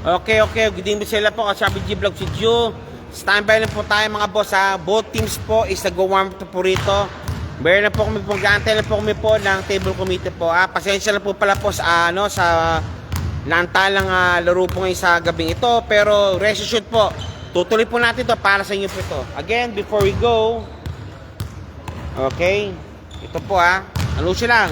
Okay. Good evening sila po. Kasabi G-Vlog si Ju. Standby lang po tayo mga boss ha. Both teams po is nag-warm up po rito. Meron na po kami po. Gantay lang po kami po ng table committee po ha. Pasensya na po pala po sa nantalang laro po ngayon sa gabing ito. Pero rest assured po, tutuloy po natin to para sa inyo po ito. Again, before we go. Okay. Ito po ha. Anunsyo lang.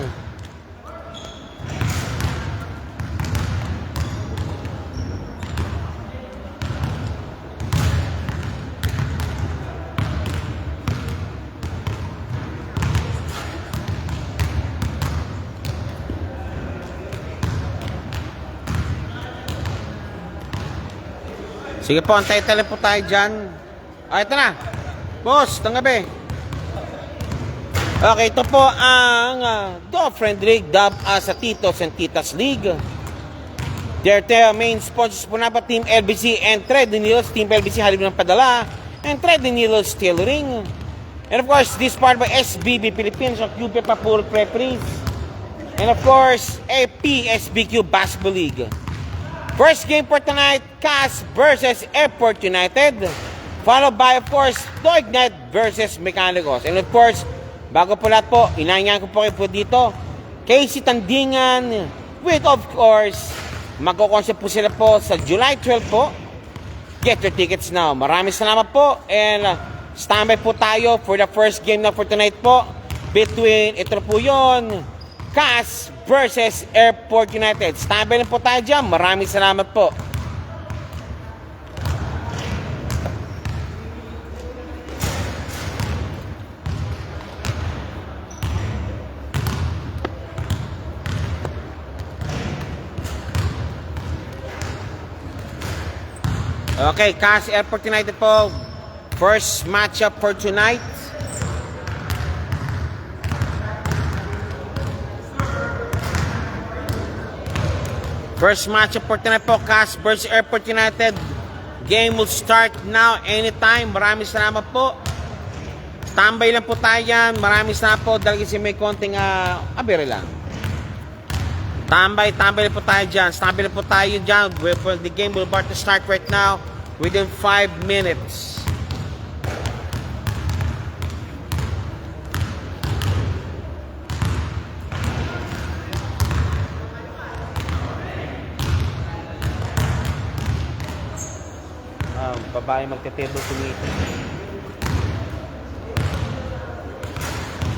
Sige po, antay-tala po tayo dyan. Ito na. Boss, tangabi. Okay, ito po ang Dog Friend League, dubbed as a Titos and Titas League. Their main sponsors po na po Team LBC and Thread Needles. Team LBC halip ng padala and Thread Needles tailoring. And of course, this part by SBB Philippines of QP Papur Preference. And of course, PSBQ Basketball League. First game for tonight, CAS versus Airport United. Followed by, of course, Doignite versus Mechanicos. And of course, bago po lahat po, inanyahan ko po kayo po dito. KC Tandingan with, of course, magkukonsep po sila po sa July 12 po. Get your tickets now. Maraming salamat po. And standby po tayo for the first game na for tonight po. Between, ito po yun, CAS versus Airport United. Standby lang po tayo dyan. Maraming salamat po. Okay, CAS Airport United po. First matchup for tonight. First matchup for tonight po, CAS versus Airport United. Game will start now, anytime. Maraming salamat po. Standby lang po tayo yan. Maraming salamat po. Dahil kasi may konting abere lang. Tambay lang po tayo dyan. Standby lang po tayo dyan. The game will about to start right now within 5 minutes. Babae magte-table committee.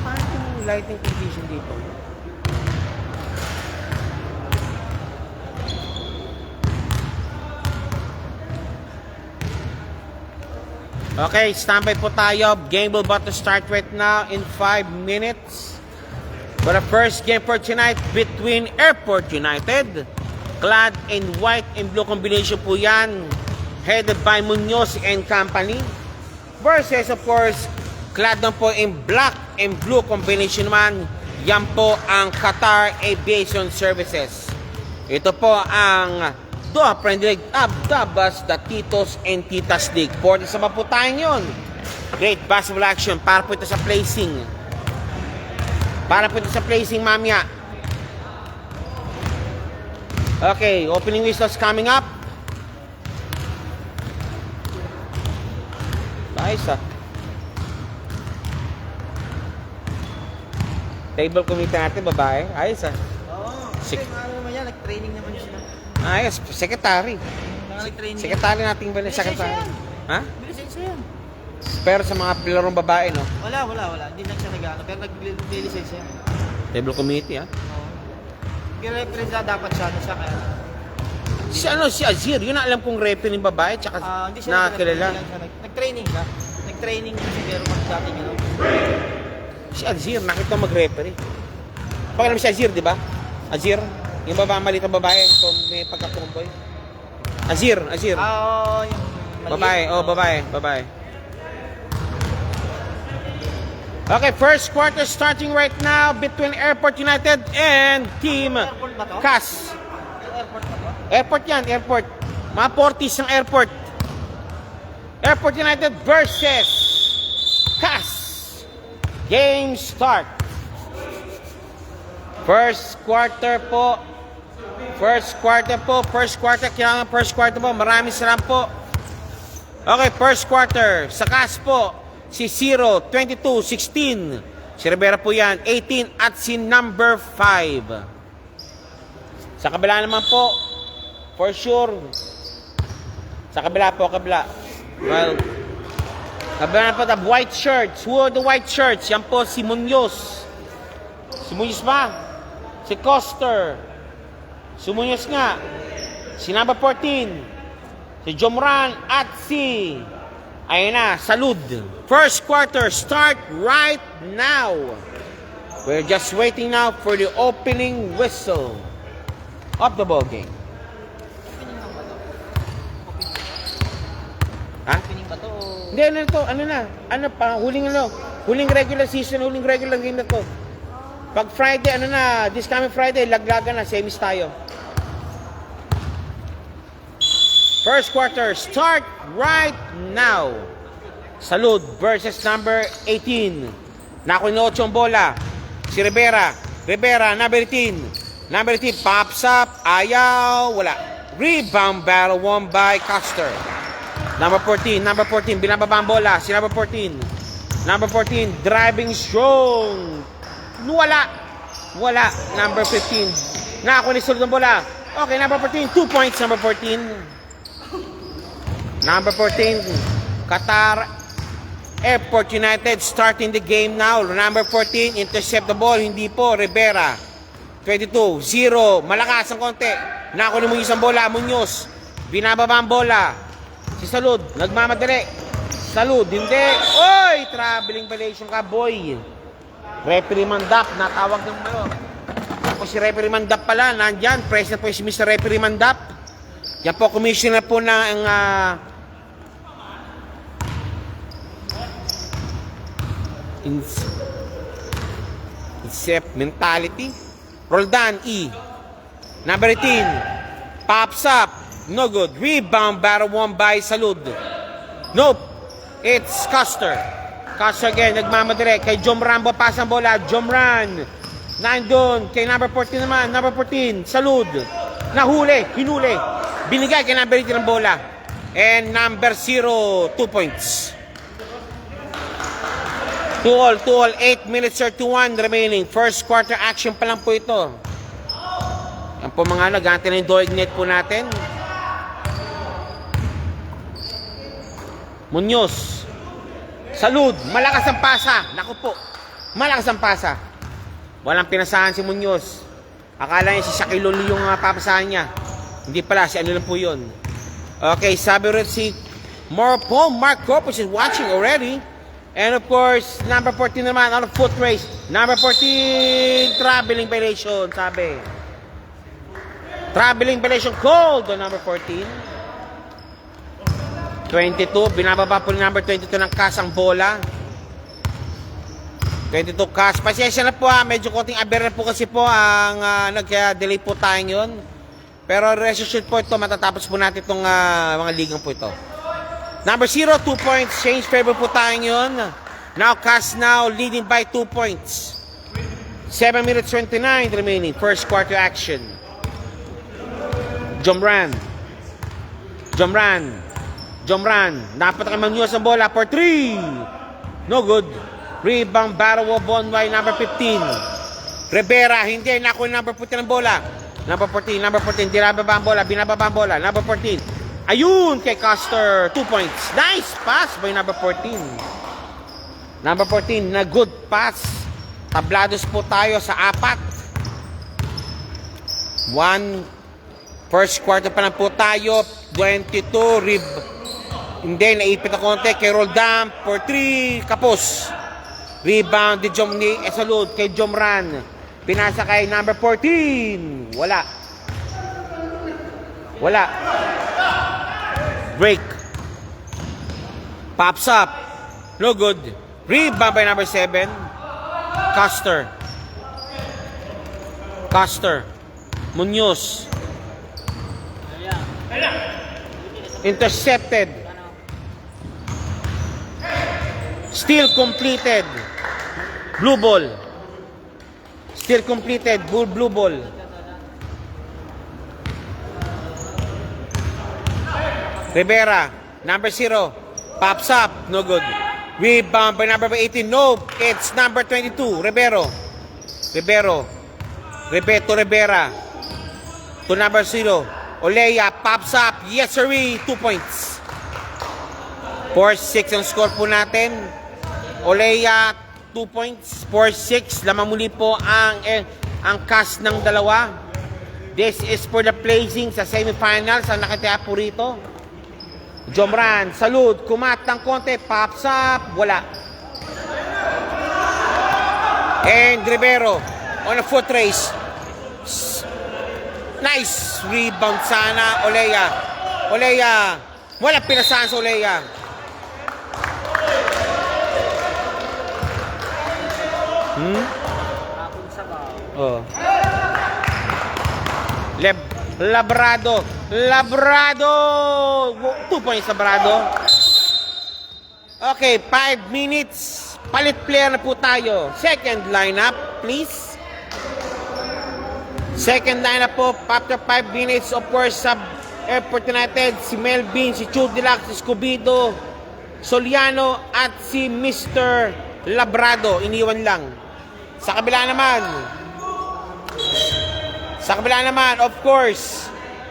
Paano yung lighting condition dito? Okay, standby po tayo. Game will about to start right now in 5 minutes. For the first game for tonight between Airport United, clad in white and blue combination po yan, headed by Munoz and Company, versus of course clad na po in black and blue combination naman, yan po ang Qatar Aviation Services. Ito po ang Doha Friendly League, Tabas, the Titos and Titas League. 47 po tayo yun. Great basketball action para po ito sa placing. Para po ito sa placing mamaya. Okay, opening whistles coming up. Ayos Table committee natin, babae. Ayos Oo. Kasi ano naman yan, nag-training naman siya. Ayos, secretary. Nag-training. Secretary nating secretary. Ha? Bilisensya yan. Pero sa mga larong babae, no? Wala. Hindi na siya nag-ano. Pero nag-bilisensya yan. Table committee, ha? Oo. Pero represent dapat siya kaya. Si Azir, yun na alam kong referee ng babae, tsaka Hindi siya nakakilala. Nag-training ka. Nag-training kasi pero mag-dating ano. Si Azir, nakita mag-referee. Pakialam si Azir, di ba? Azir, yung maliit na babae, kung may pagkakumboy. Azir. Yung Babae, babae. Okay, first quarter starting right now between Airport United and Team CAS. Airport ba to? Airport yan, airport. Mga 40s ng airport. Airport United versus CAS. Game start. First quarter po. First quarter po. First quarter. Kailangan first quarter po. Maraming salam po. Okay, first quarter. Sa cast po, si 0, 22, 16. Si Rivera po yan, 18 at si number 5. Sa kabila naman po, for sure. Sa kabila po, kabila. Well, kabila po, the white shirts. Who are the white shirts? Yan po, si Munoz. Si Munoz ba? Si Coster. Si Munoz nga. Si number 14. Si Jomran at si, ayun na, Salud. First quarter start right now. We're just waiting now for the opening whistle of the ball game. Ha? Opening ba to? Hindi, ano to? Ano na? Ano pa? Huling regular season, huling regular game na to. Pag Friday, ano na, this coming Friday, laglagan na, semis tayo. First quarter, start right now. Salud versus number 18. Nakuha 8 ang bola. Si Rivera. Rivera, number 18. Number 18, pops up. Ayaw. Wala. Rebound battle won by Custer. Number 14. Number 14, binababa ang bola. Si number 14. Number 14, driving strong. Wala. Wala. Number 15. Nakakuha ni Salud ang bola. Okay, number 14. 2 points, number 14. Number 14, Qatar Airport United starting the game now. Number 14, intercept the ball. Hindi po, Rivera. 22, 0. Malakas ang konti. Nakuha mo isang bola, Munoz. Binababa ang bola. Si Salud, nagmamadali. Salud, hindi. Oy! Traveling violation ka, boy. Referee Mandap, natawag ng mayo. Ako si Referee Mandap pala, nandyan. Present po si Mr. Referee Mandap. Yan po, commissioner po ng Incept mentality. Roldan E. Number 18. Pops up. No good. Rebound battle won by Salud. Nope. It's Custer. Custer again. Nagmamadali. Kay Jomran pass ang bola. Jomran. Nandun. Kay number 14 naman. Number 14. Salud. Nahuli. Hinuli. Binigay kay number 18 ng bola. And number 0. 2 points. 2 all, 8 minutes or 2-1 remaining. First quarter action pa lang po ito. Yan po mga nagante na yung Doig net po natin. Munoz. Salud. Malakas ang pasa. Naku po. Malakas ang pasa. Walang pinasahan si Munoz. Akala niya si Shaquille O'Neal yung papasahan niya. Hindi pala. Si ano lang po yun. Okay. Sabi rin si Mark Corpus is watching already. And of course, number 14 naman on a foot race. Number 14, traveling violation, sabi. Traveling violation called on number 14. 22, binababa po ni number 22 ng Cas ang bola. 22 Cas. Pasensya na po medyo konting aberya po kasi po ang nag-delay po tayo yun. Pero rest assured po ito, matatapos po natin itong mga ligang po ito. Number 0, 2 points. Change favor po tayo yun. Now, Cas now leading by 2 points. 7 minutes 29 remaining. First quarter action. Jomran. Dapat kay Munoz ang bola for 3. No good. Rebound battle won by number 15. Rivera, hindi. Nakuha number 14 ang bola. Number 14. Binababa ang bola. Number 14. Ayun kay Custer, 2 points. Nice pass by number 14. Number 14 na good pass. Tablados po tayo sa 4. First quarter pa lang po tayo. 22 hindi, naipit na konti kay Roldan for 3. Kapos. Rebound ni Salud kay Jomran. Pinasa kay number 14. Wala. Break. Pops up. No good. Rebound by number 7. Custer. Munoz. Intercepted. Still completed. Blue ball. Blue ball. Rivera, number 0. Pops up, no good. Rebound by number 18. No, it's number 22. Rivero. Rebeto Rivera. To number 0. Olea, pops up. Yes, sir. 2 points. 4-6 ang score po natin. Olea, 2 points. 4-6. Lamang muli po ang cast ng dalawa. This is for the placing sa semifinals. Ang nakitaya po rito. Jomran, salud, kumat ng konti, pops up, wala. And Rivero on a foot race. Nice rebound sana, Olea, wala pinasahan sa Olea. Hapon sa ba? Oh. Labrado. 2 points Labrado. Okay, 5 minutes. Palit player na po tayo. Second lineup, please. Second lineup po, after 5 minutes, of course, sa Airport United, si Melvin, si Chudilac, si Scobido, Soliano, at si Mr. Labrado. Iniwan lang. Sa kabila naman, of course,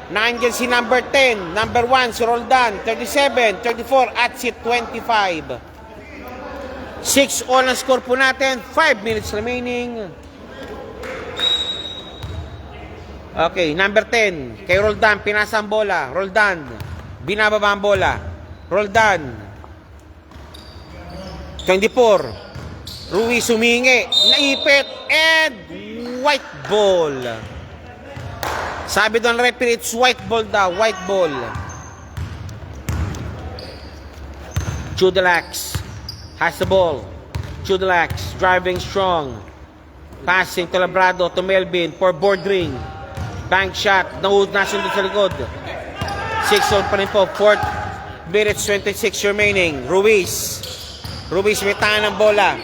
nandiyan si number 10, number 1, si Roldan, 37, 34, at si 25. 6 all ang score po natin, 5 minutes remaining. Okay, number 10, kay Roldan, pinasa ang bola. Roldan, binababa ang bola. Roldan, 24, Ruiz humingi, naipit, and white ball. Sabi doon referee, it's white ball daw, white ball. Chudilac has the ball. Chudilac driving strong. Passing to Labrado, to Melvin for bordering. Bank shot, nasundo sa likod. 6-0 pa rin po, 4 minutes 26 remaining. Ruiz may tangan ng bola.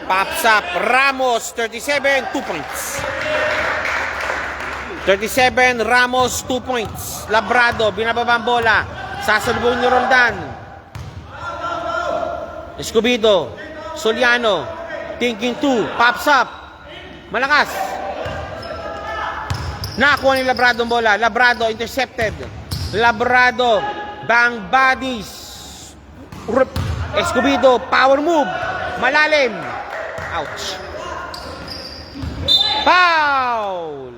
Pops up, Ramos, 37, 2 points. 37, Ramos, 2 points. Labrado, binababa ang bola. Sasalubong ni Roldan. Escobido, Soliano, thinking 2, pops up. Malakas. Nakakuha ni Labrado ang bola. Labrado, intercepted. Labrado, bang bodies. Escobido, power move. Malalim. Ouch. Foul.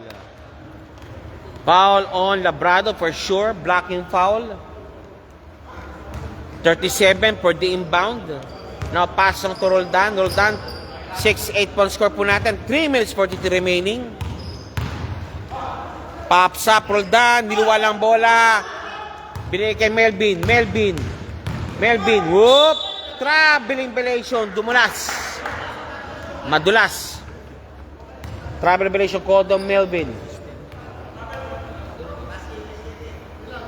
Foul on Labrado for sure. Blocking foul. 37 for the inbound. Now pass on to Roldan. Roldan, 6-8 point score po natin. 3 minutes 43 remaining. Pops up Roldan. Niluwa lang bola. Binigay kay Melvin. Melvin. Whoop. Traveling violation. Dumulas. Madulas. Traveling violation called on Melvin.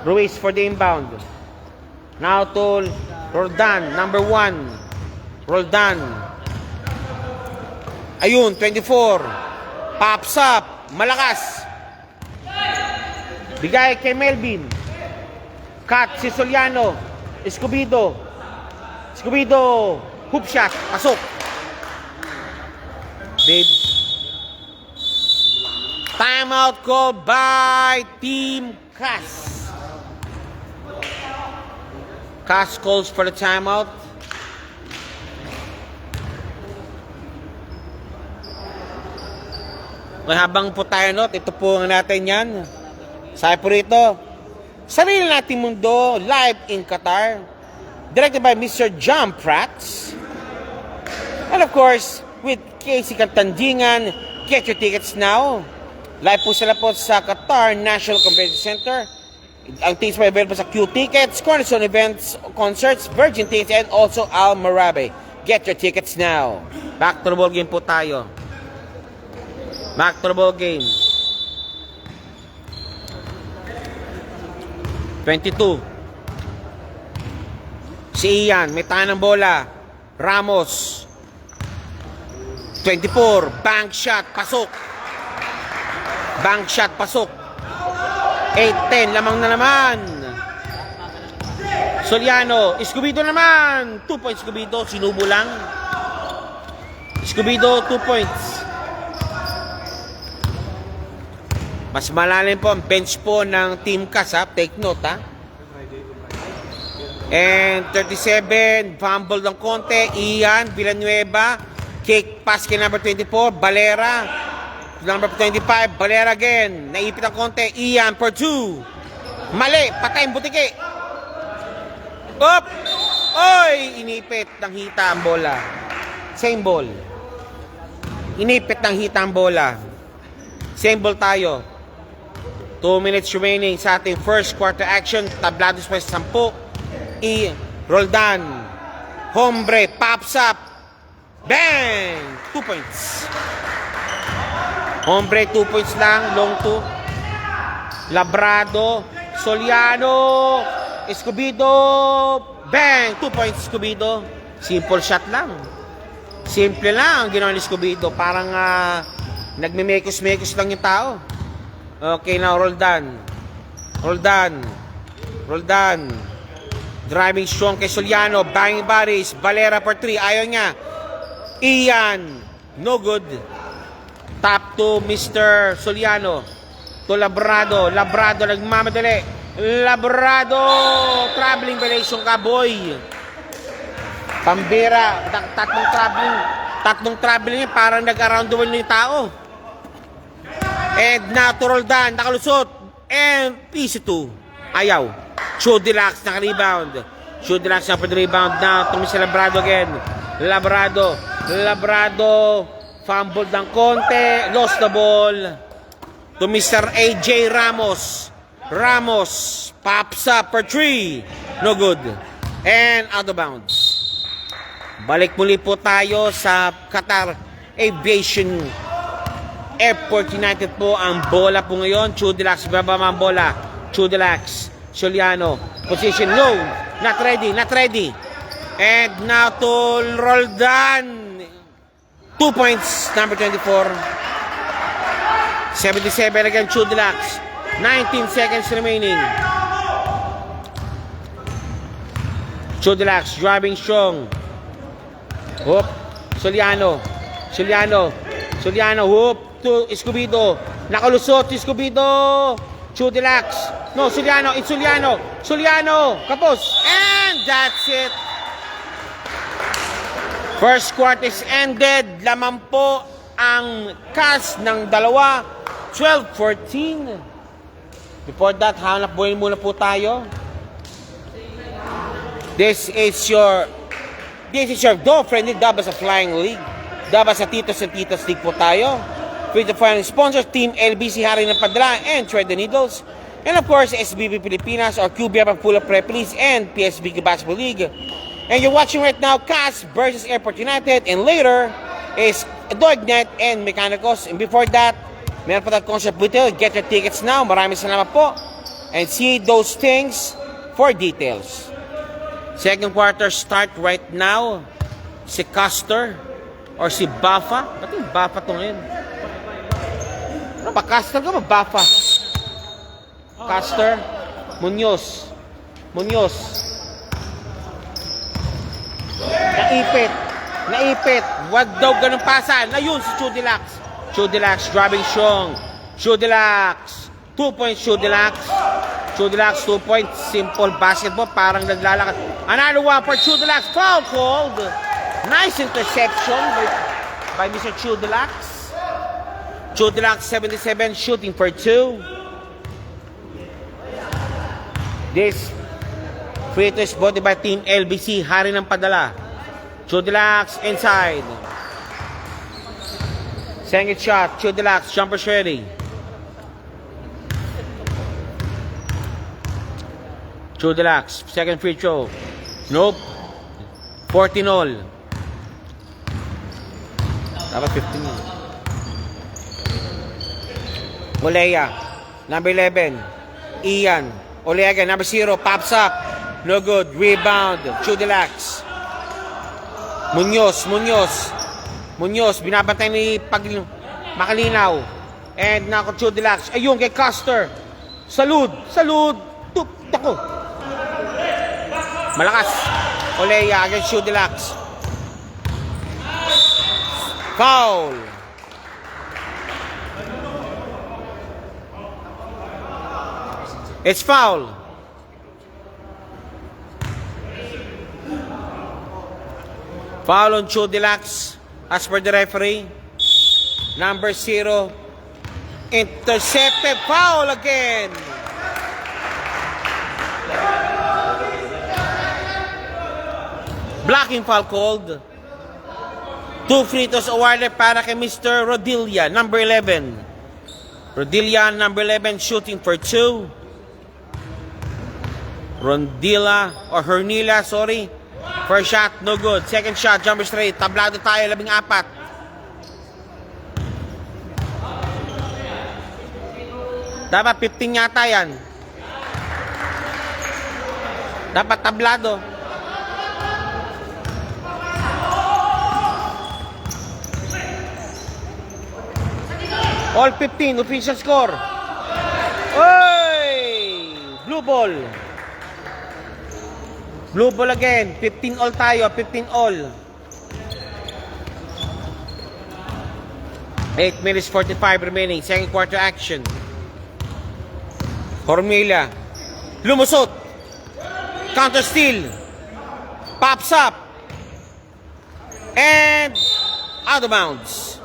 Ruiz for the inbound. Now to Roldan, number 1. Roldan. Ayun, 24. Pops up. Malakas. Bigay kay Melvin. Cut si Soliano. Escobido. Hoop shot. Pasok. Babe. Timeout called by Team Cas. Cas calls for the timeout. Okay, habang po tayo ito po ang natin yan. Sabi po rito, sarili nating mundo, live in Qatar. Directed by Mr. John Prats. And of course, with Casey Katandingan, get your tickets now. Live po sila po sa Qatar National Convention Center. Ang tickets po available sa Q Tickets, Cornerstone Events, Concerts, Virgin Tickets, and also Al Marabe. Get your tickets now. Back to the ball game po tayo. Back to the ball game. 22. Si Ian, may tahan ng bola. Ramos. 24. Bank shot, pasok. 8-10, lamang na naman. Soliano, Escobedo naman. 2 points Escobedo, sinubo lang. Escobedo, 2 points. Mas malalim po ang bench po ng Team Cas, ha? Take note, ha? And 37, fumble ng konti. Ian Villanueva. Kick pass kay number 24, Valera. Number 25, Valera again. Naipit ang konti. Ian for 2. Mali, patay ang butiki. Up! Oy! Inipit ng hita ang bola. Same ball. Inipit ng hita ang bola. Same ball tayo. 2 minutes remaining sa ating first quarter action. Tablados pa sa 10. Roldan. Hombre. Pops up. Bang! 2 points. Hombre, 2 points lang. Long 2. Labrado. Soliano. Escobedo. Bang! 2 points Escobedo. Simple shot lang. Simple lang ang ginawa ni Escobedo. Parang nagmimekos-mekos lang yung tao. Okay, now Roldan. Roldan. Driving strong kay Soliano. Banging bodies. Valera for 3. Ayaw niya. Ian. No good. Top to Mr. Soliano. To Labrado. Labrado nagmamadali. Labrado. Traveling violation ka, boy. Pambira. Tatlong traveling. Parang nag-around the world yung tao. And now to Roldan, nakalusot. And piece 2. Ayaw. Chodilax naka-rebound. Chodilax naka-rebound now. Tumi si Labrado again. Labrado. Fumbled ng konti. Lost the ball. To Mr. AJ Ramos. Pops up for 3. No good. And out of bounds. Balik muli po tayo sa Qatar Aviation Airport United po ang bola po ngayon. Chodilax, bababa ang bola. Chodilax, Soliano, position low. Not ready. And now to Roldan. 2 points, number 24. 77 again, Chodilax. 19 seconds remaining. Chodilax, driving strong. Hoop, Soliano, hoop. To Escobedo. Nakalusot si Escobedo. Chodilax. No, Soliano. It's Soliano. Kapos. And that's it. First quarter is ended. Laman po ang Cas ng dalawa. 12-14. Before that, hanap buhay muna po tayo. This is your friendly Dabas sa Flying League. Dabas sa Titos and Titas League po tayo. With the final sponsors, Team LBC Hari ng Padala and Thread the Needles. And of course, SBB Pilipinas or QBF ang Full of Prep Police and PSB Basketball League. And you're watching right now Cas versus Airport United. And later is Doignet and Mechanicos. And before that, meron pa tayong concept detail. Get your tickets now. Maraming salamat po. And see those things for details. Second quarter start right now. Si Castor or si Bafa. Ba't yung Bafa ito ngayon? Ano ba? Castor ka ba? Bafa? Castor? Munoz. Naipit. Wag daw ganun pasan. Ayun si Chodilax driving strong. 2 points Chodilax. 2 points. Simple basketball. Parang naglalakad. Another one for Chodilax. Foul called. Nice interception by Mr. Chodilax. 77 shooting for 2. This free throw is bought by Team LBC. Hari ng Padala. Chodilax inside. Second shot. Chodilax. Jumper ready. Chodilax. Second free throw. Nope. 14 all. Dapat 15. Olea, number 11. Ian. Olea, number 0. Pops up. No good. Rebound. Chodilax. Munoz. Binabantay ni Makalinaw. And nako Chodilax. Ayun kay Castor. Salud. Ako. Malakas. Olea against Shoe Deluxe. Foul. It's foul. Foul on Shoe Deluxe as per the referee. Number 0. Intercepted. Foul again. Blocking foul called. 2 free throws awarded para kay Mr. Rodilla, number 11. Rodilla, number 11, shooting for 2. Rondilla, or Hernila, sorry. First shot, no good. Second shot, jumper straight. Tablado tayo, 14. Dapat 15 yata yan. Dapat tablado. All 15, official score. Oy! Blue ball. Blue ball again. 15 all tayo, 15 all. 8 minutes 45 remaining. Second quarter action. Hormila. Lumusot. Counter steal. Pops up. And out of bounds.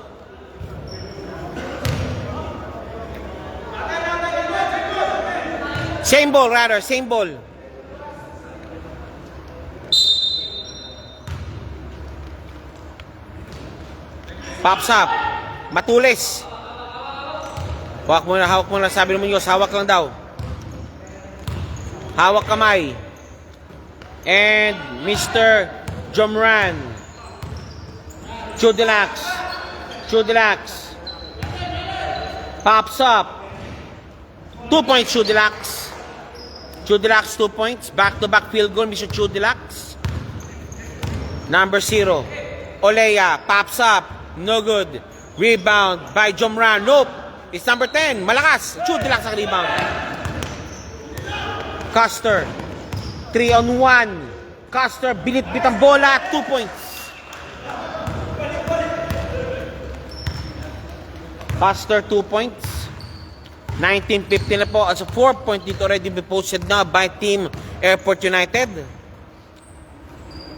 Same ball rather, same ball. Pops up. Matulis. Hawak muna, sabi ng Muñoz, hawak lang daw. Hawak kamay. And Mr. Jomran. Shoe Deluxe. Pops up. 2 points, Shoe Deluxe. 2 points. Back-to-back field goal, Mr. Shoe Deluxe. Number 0. Olea. Pops up. No good. Rebound by Jomran. Nope. It's number 10. Malakas. Shoe Deluxe ang rebound. Custer. 3-on-1. Custer. Binit-bit ang bola. 2 points. Custer, 2 points. 19-15 na po. As a 4-point dito already be posted na by Team Airport United.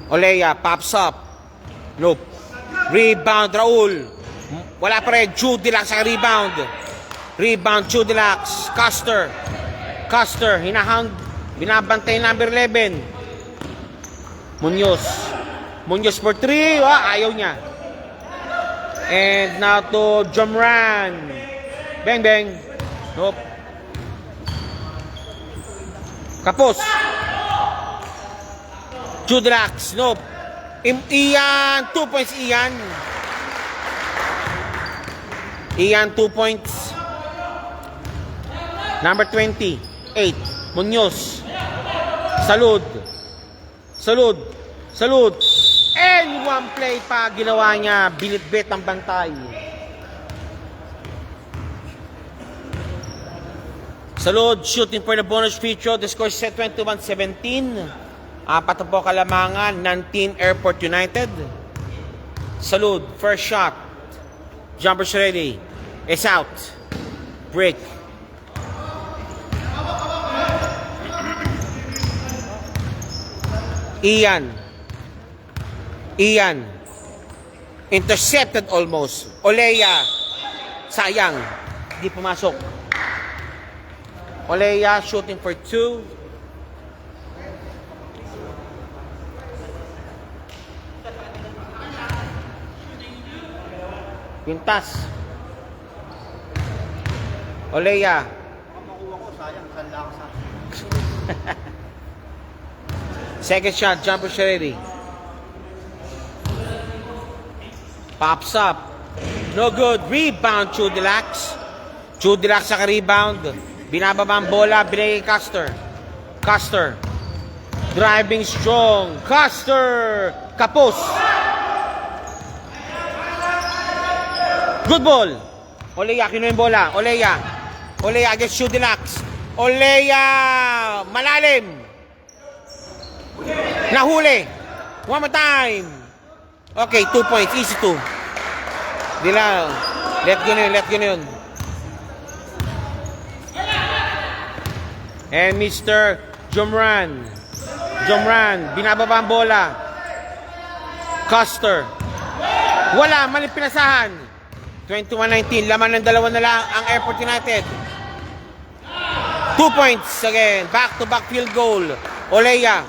Olea, pops up. Nope. Rebound, Raul. Wala pa rin. Shoe Deluxe ang rebound. Rebound, Shoe Deluxe. Custer. Binabantay number 11. Muñoz for 3. Ayaw niya. And now to Jomran. Bang, bang. Nope. Kapos. Shoe Deluxe. Nope. Ian. 2 points, Ian. 2 points. Number 28. Muñoz. Salud. And one play pa ginawa niya. Binitbit ang bantay. Salud shooting for the bonus free throw. The score is set 21-17. 4 po kalamangan ng Team Airport United. Salud, first shot. Jumpers ready. It's out. Break. Ian. Intercepted almost. Olea. Sayang. Di pumasok. Olea shooting for 2. Pintas. Olea. Makuha ko, sayang. Sanda ako sa... Second shot, jumper ready. Pops up. No good. Rebound, Shoe Deluxe. Shoe Deluxe sa rebound. Binababa ang bola, binigay Custer. Driving strong. Custer. Kapos. Good ball. Olea, kinuha yung bola. Olea against Shoe Deluxe. Olea. Malalim. Nahuli. One more time. Okay, 2 points. Easy 2. Dila. Let go na yun. And Mr. Jomran, binababa ang bola. Custer. Wala, mali pinasahan. 21-19, laman ng dalawa na lang ang Airport United. 2 points again. Back-to-back field goal. Oleya.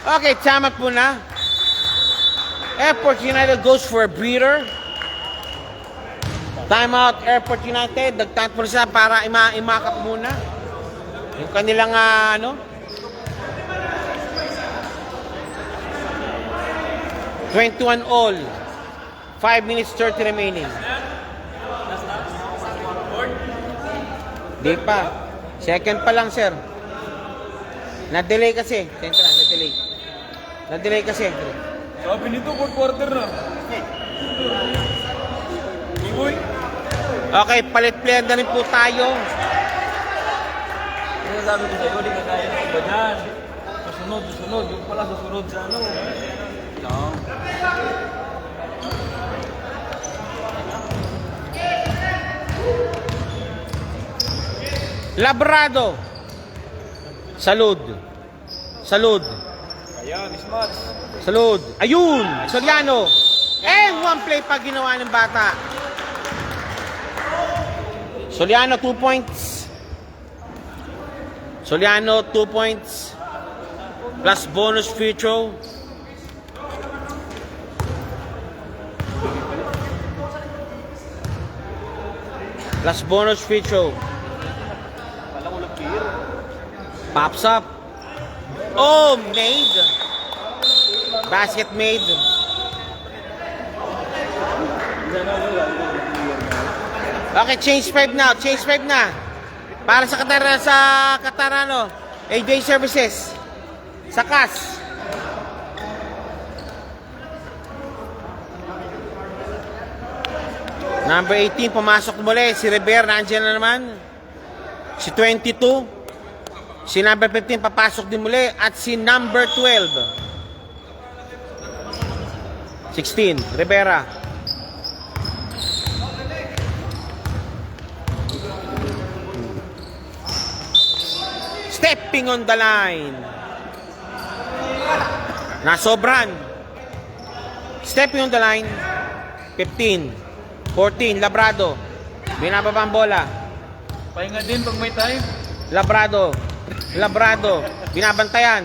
Okay, tamat muna. Airport United goes for a breather. Timeout, Airport United. Nagtanto muna sila para imakap muna yung kanilang 21 all. 5 minutes 30 remaining. Di pa. Second pa lang, sir. Na-delay kasi. Central, na-delay. Na-delay kasi. Sabi nito, fourth quarter na. Iboy. Okay, palit player na rin po tayo. Ano sabi ko sa'yo, di ka kaya ng iba dyan. Susunod. Yung pala susunod sa ano. No. Labrado. Salud. Kaya, mismatch. Salud. Ayun! Soriano. And one play pa ginawa ng bata. Soriano, 2 points. Soriano, 2 points. Plus bonus free throw. Plus bonus free throw. Pops up. Oh, made. Basket made. Okay, change 5 now. Para sa Katarano. AJ Services. Sa CAS. Number 18, pumasok muli. Si Rivera, nandiyan na naman. Si 22. Si number 15, papasok din muli. At si number 12. 16, Rivera. Stepping on the line. Nasobran. Stepping on the line. 15. 14, Labrado. Binababa ang bola. Pahinga din pag may time. Labrado. Binabantayan.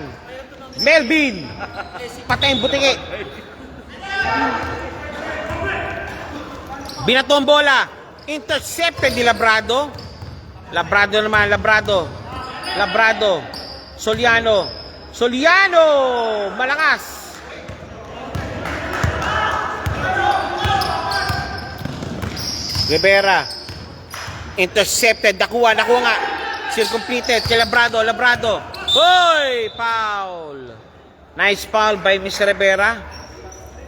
Melvin. Patay ang butiki. Binato ang bola. Intercepted ni Labrado. Labrado. Soliano. Malakas. Rivera. Intercepted. Nakuha nga. Still completed. Kay Labrado. Hoy! Foul. Nice foul by Mr. Rivera.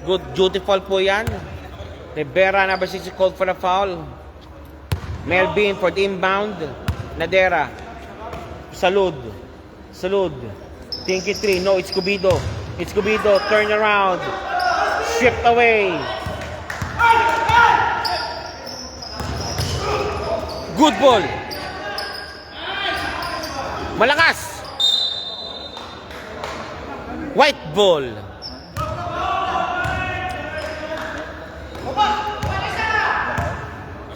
Good duty foul po yan. Rivera, number 6, called for the foul. Melvin for the inbound. Nadera. Salud. Tinky 3. No, it's Cubido. Turn around. Stripped away. Good ball. Malakas. White ball.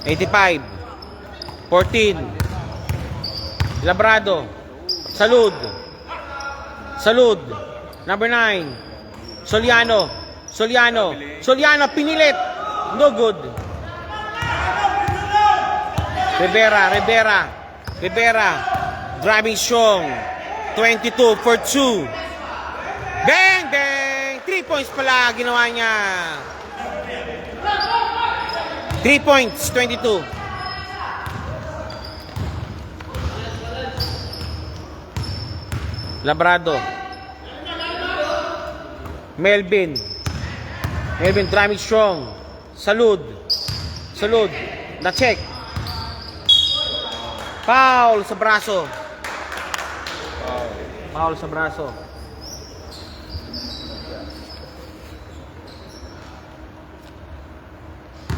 $85. 14. Labrado. Salud. Number 9. Soliano. Pinilit. No good. Rivera. Driving strong. 22 for 2. Bang! 3 points pala ginawa niya. 3 points, 22. Labrado. Melvin driving strong. Salud. Na-check. Foul sa braso. Foul sa braso.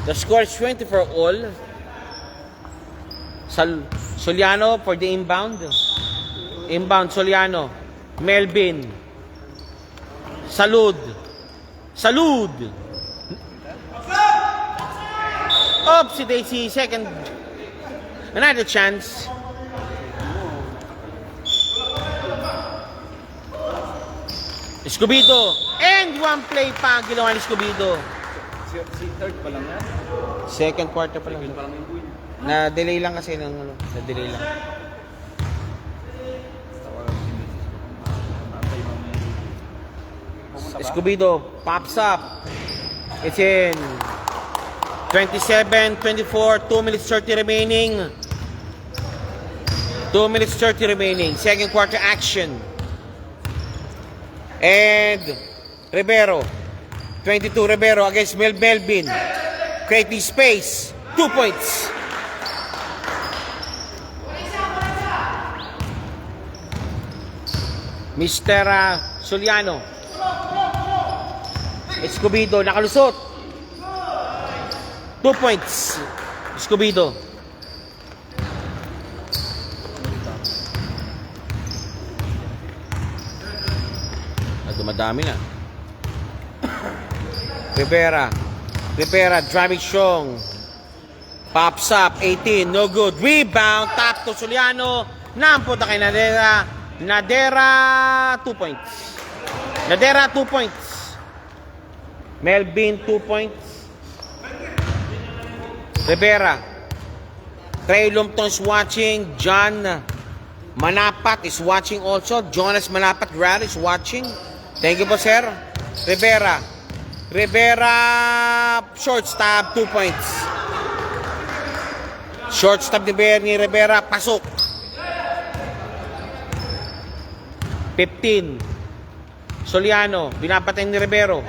The score is 20-all. Soliano for the inbound. Inbound, Soliano. Melvin. Salud. Oopsie daisy, second. Another chance. Escobedo. And one play pa ang ginawa ni Escobedo. Si third pa lang yan. Second quarter pa lang. Second pa lang yung win. Na-delay lang kasi ng ano. Na-delay lang. Tawagan si Mrs. Matay mamaya. Pumunta ba? Escobedo pops up. It's in. 27-24. 2 minutes 30 remaining. 2 minutes 30 remaining. Second quarter action. And Rivero. 22 Rivero against Melvin. Creating space. 2 points. Mr. Soliano. Escobedo nakalusot. 2 points. Escobedo. Dumadami na. Rivera driving strong. Pops up 18, no good. Rebound, tap to Soliano. Napunta kay Nadera 2 points. Nadera 2 points. Melvin 2 points. Rivera. Trey Lumpton is watching. John Manapat is watching also. Jonas Manapat Rad is watching. Thank you po, sir. Rivera, short stab, 2 points. Short stab ni Rivera, pasok. 15. Soliano, binapatay ni Rivero.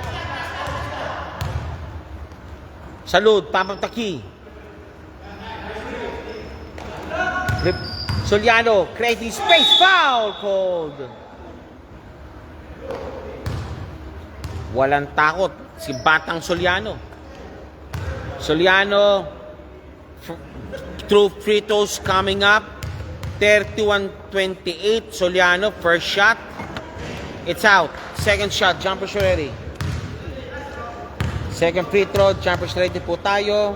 Salud, papataki. Soliano, creating space, foul called. Walang takot si Batang Soliano. True free throws coming up. 31-28. Soliano, first shot. It's out. Second shot, jumper ready. Second free throw, jumper ready po tayo.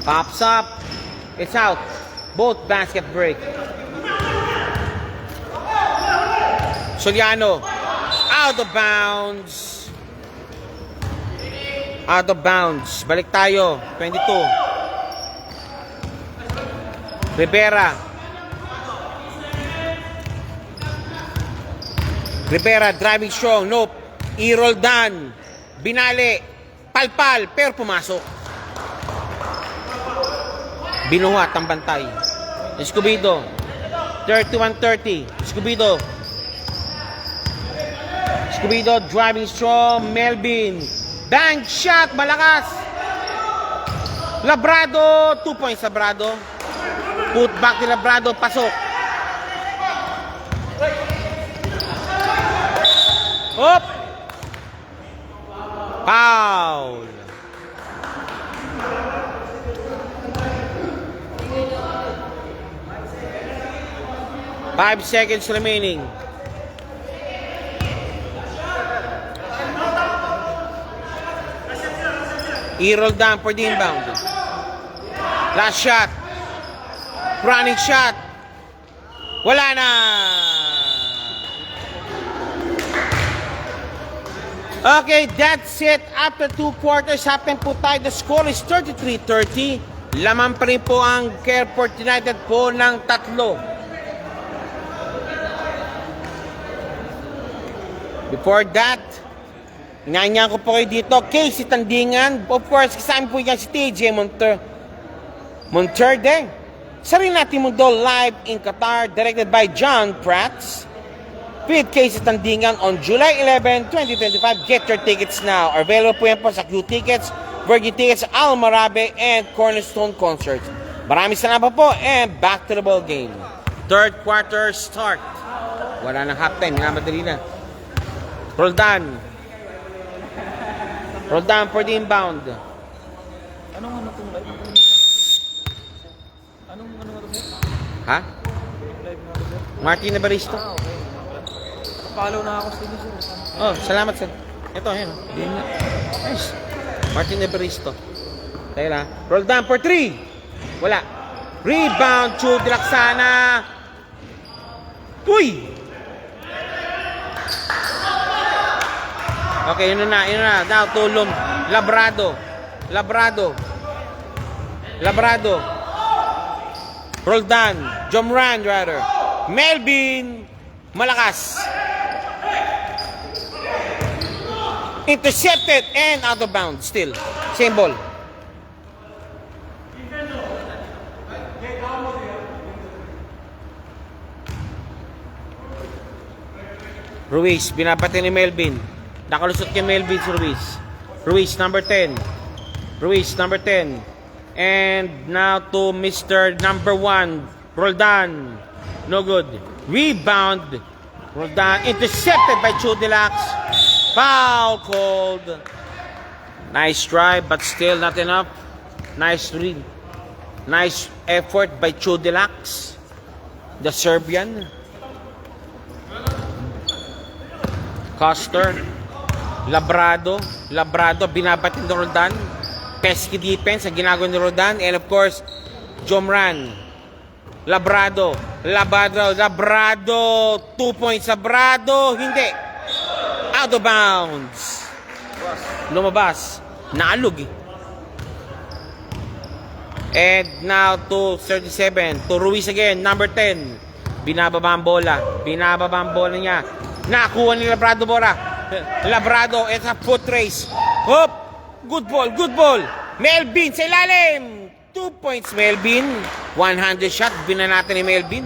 Pops up. It's out. Both basket break. Soliano. Out of bounds. Out of bounds. Balik tayo. 22. Rivera driving strong. Nope. E-roll done. Binali. Palpal. Pero pumasok. Binuhat ang bantay. Escobedo. 31-30. Escobedo driving strong. Melvin. Bank shot. Malakas. Labrado. 2 points Labrado. Put back ni Labrado. Pasok. Hop. Foul. Five seconds remaining. E-roll down for the inbound. Last shot. Running shot. Wala na. Okay, that's it. After 2 quarters, happen po tayo. The score is 33-30. Laman pa rin po ang Carport United po ng 3. Before that, inanyan ko po kayo dito, Casey Tandingan. Of course, kasama po yan si TJ Monterde. Sa rin natin mundo live in Qatar, directed by John Prats. With Casey Tandingan on July 11, 2025. Get your tickets now. Available po yan po sa Q Tickets, Virgin Tickets, Almarabe, and Cornerstone Concerts. Maraming salamat po and back to the ball game. Third quarter start. Wala nang halftime, minamadali na. Roldan. Roldan for the inbound. Anong ano itong live? Anong ano ito, sir? Ha? Live na ito, sir? Martin Evaristo. Okay. Follow na ako sa inyo, sir. Oh, salamat sir. Ito, ayan. Nice. Martin Evaristo. Tayo na. Roldan for 3. Wala. Rebound, Chud Laksana. Uy! Okay, yun na. Now, tulong. Labrado. Roldan. Jomran, rather. Melvin. Malakas. Intercepted and out of bounds still. Same ball. Ruiz, binabati ni Melvin. Nakalusot kay Melvin si Ruiz. Ruiz, number 10. And now to Mr. number 1, Roldan. No good. Rebound. Roldan intercepted by Chudilax. Foul called. Nice try, but still not enough. Nice read. Nice effort by Chudilax, the Serbian. Coster. Labrado, binabatin ni Roldan. Pesky defense ang ginagawa ni Roldan. And of course, Jomran. Labrado. 2 points. Labrado, hindi. Out of bounds. Lumabas. Naalog eh. And now to 37. To Ruiz again, number 10. Binababa ang bola niya. Nakuha ni Labrado bola. Labrado, it's a foot race. Hop! Good ball. Melvin sa ilalim. 2 points, Melvin. 100 shot, binanatan ni Melvin.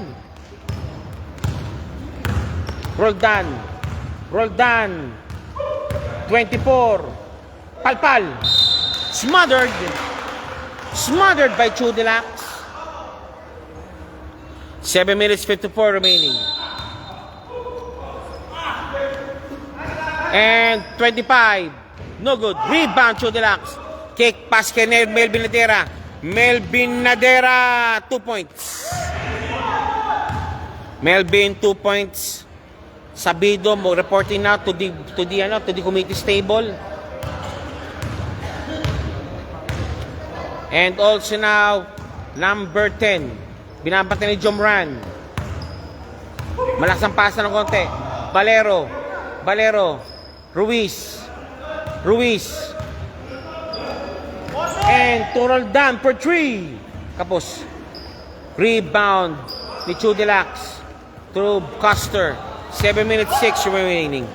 Roldan. 24. Palpal. Smothered by Chudilax. 7 minutes 54 remaining. And 25. No good. Rebound, Chudilax. Kick pass kay Melvin Nadera. 2 points. Melvin, 2 points. Sabido mo reporting now to the committee stable. And also now number 10. Binabati ni Jomran. Malakas ang pasa ng konti. Valero. Ruiz. And to Roldan for 3. Kapos. Rebound ni Chudilax to Coster. 7 minutes 6 remaining.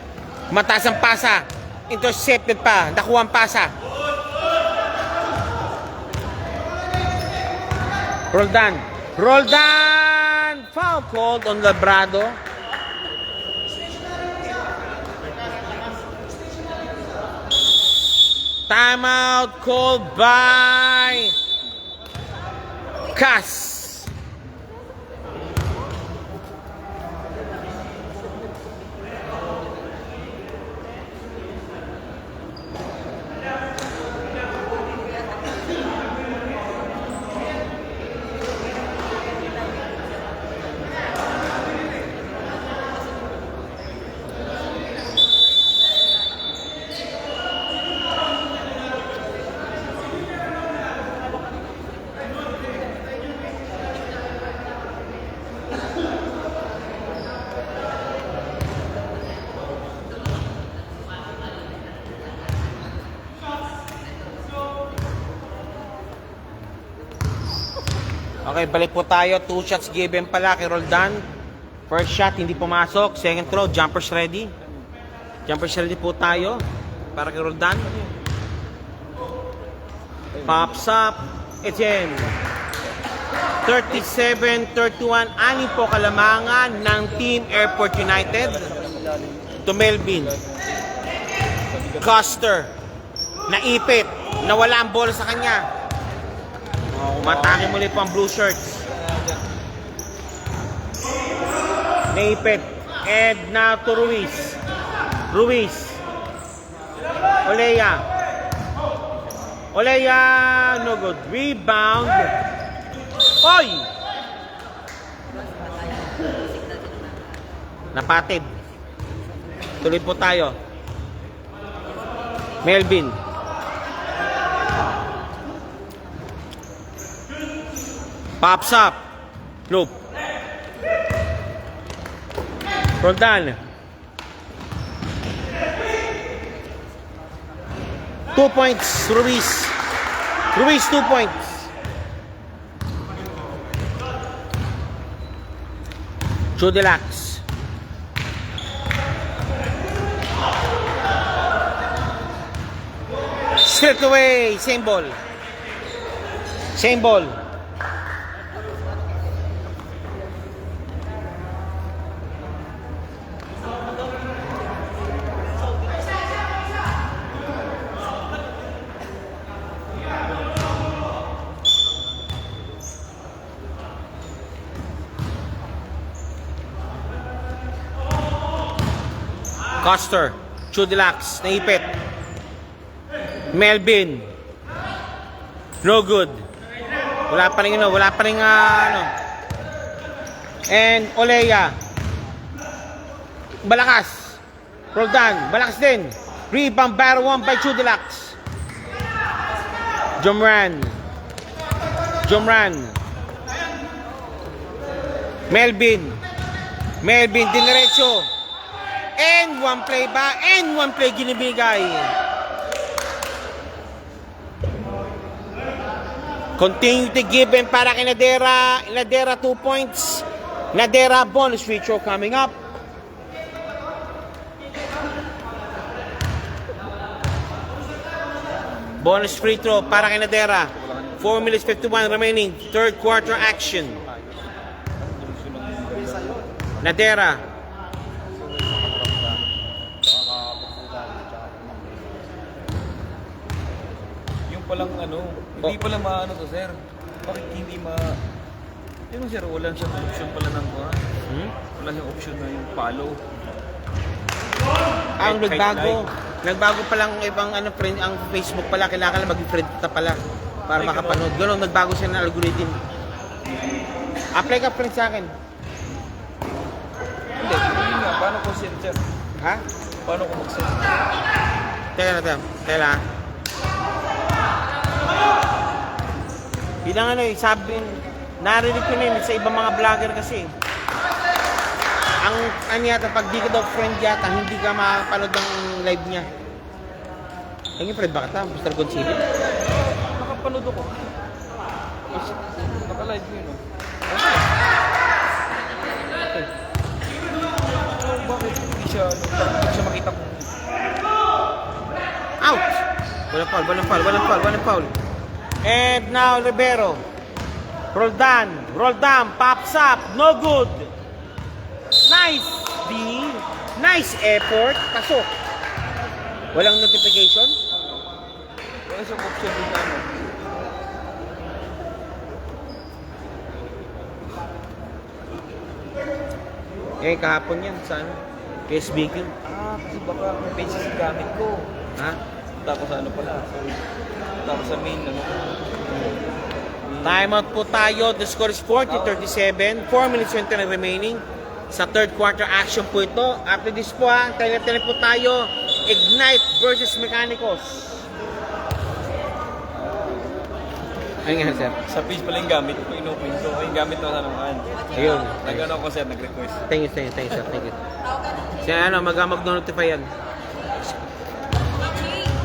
Mataas ang pasa. Intercepted pa. Nakuha ang pasa. Roldan. Foul called on Labrado. Timeout called by Cass. Okay, balik po tayo. 2 shots given pala kay Roldan. First shot, hindi pumasok. Second throw, jumpers ready. Jumpers ready po tayo para kay Roldan. Pops up. It's in. 37-31. Anim po kalamangan ng Team Airport United. To Melvin. Coster. Naipit. Nawala ang bola sa kanya. Umatake muli po ang blue shirts. Naipit. And now to Ruiz. Ruiz. Olea. Olea, no good. Rebound. Oy! Napatid. Tuloy po tayo. Melvin. Pops up. Loop. Roldan. 2 points, Ruiz. Ruiz, 2 points. Chudelax. Straight away, same ball. Same ball. Coster, Chudelax, naipit. Melvin. No good. Wala pa rin ano. And Olea. Balakas. Roldan, balakas din. Rebound, battle 1 by Chudelax. Jomran. Melvin. Diniretso. And one play ba? And one play ginibigay. Continue to give him para kay Nadera. Nadera 2 points. Nadera bonus free throw coming up. Bonus free throw para kay Nadera. 4 minutes 51 remaining. Third quarter action. Nadera. Palang ano, hindi pala maano to, sir. Bakit hindi Yun, sir, wala siyang option pala ng kuha. Wala siyang option na yung follow. Ang nagbago pa lang ibang ano friend, ang Facebook pala, kailangan mag-friend ka pala para makapanood. Ganun, nagbago siya ng algorithm. Apply ka friend sa akin. Hindi nga, paano ko send, sir? Ha? Paano ko mag-send? Teka. Bilang ano sabi, narinig ko na yun sa ibang mga vlogger kasi. Ang yata, pag di ka daw friend yata, hindi ka makapanood ng live niya. Ang friend ba ka ta? Mr. Gonzalo? Nakapanood ako. Naka-live yun, no? Bakit hindi siya makita ko? Out! Walang foul. And now Rivero. Roldan, pops up, no good. Nice D. Nice effort. Pasok. Walang notification? Wala siyang option din ano. Kahapon yan, saan? SBQ. Kasi baka may pages yung gamit ko. Ha? Tapos ano pala. Tapos sa main, ano. Timeout po tayo. The score is 40-37. 4 minutes 20 remaining. Sa third quarter action po ito. After this po tele po tayo. Ignite versus Mechanicos. Ano nga sir? Sa page pala yung gamit ko, inopen ko. Yung gamit na sa naman. Ayun. Nag-ano ko sir, nag-request. Thank you sir. Thank you. Siya mag-notify yan.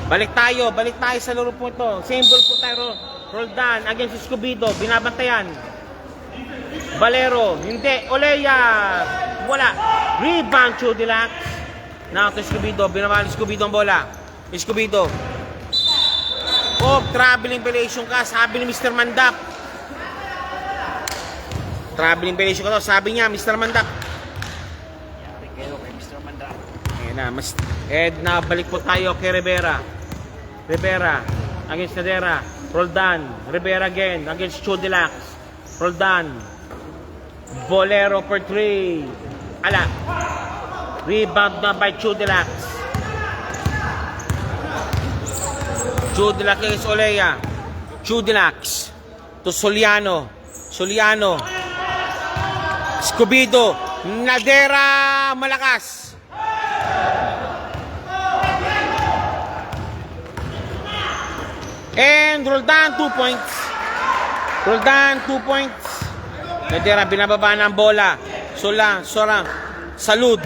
Balik tayo sa laro po ito. Same ball po tayo. Roldan against Escobedo, binabantayan. Valero, hindi. Olea, wala. Rebound, Chudelax. Now to Escobedo, binabantayan Escobedo ang bola. Escobedo. Traveling violation ka, sabi ni Mr. Mandap. Traveling violation ka to, sabi niya, Mr. Mandap. Ayan na, balik po tayo kay Rivera against Nadera. Roldan, Rivera again against Chudelax. Roldan, Bolero for 3. Ala. Rebound na by Chudilac. Chudilac is Olea. Chudilac to Soliano. Soliano. Escobedo. Nadera malakas. And Roldan 2 points. Roldan 2 points. Nadera binababa ng bola. Sorang. Salud.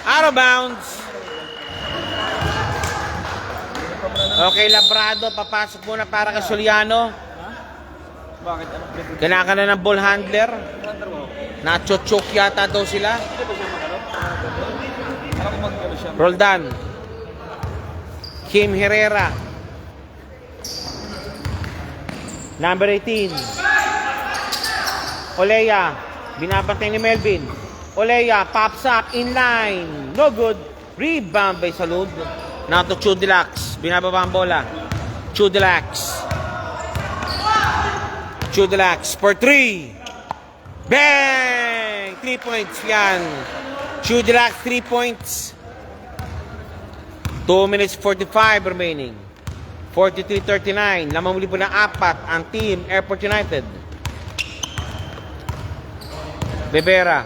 Out of bounds. Okay, Labrado, papasok muna para kay Soliano. Bakit? Ano play? Kailangan na ng ball handler. Nacho-choke yata daw sila. Alam ko mag-ano siya. Roldan. Kim Herrera. Number 18. Olea. Binabantay ni Melvin. Olea pops up in line. No good. Rebound by Salud. Now to Chudilac. Binababa ang bola. Chudilac. Chudilac for 3. Bang! 3 points yan. Chudilac 3 points. 2 minutes 45 remaining. 43-39. Lamang muli po ng 4 ang team Airport United. Rivera.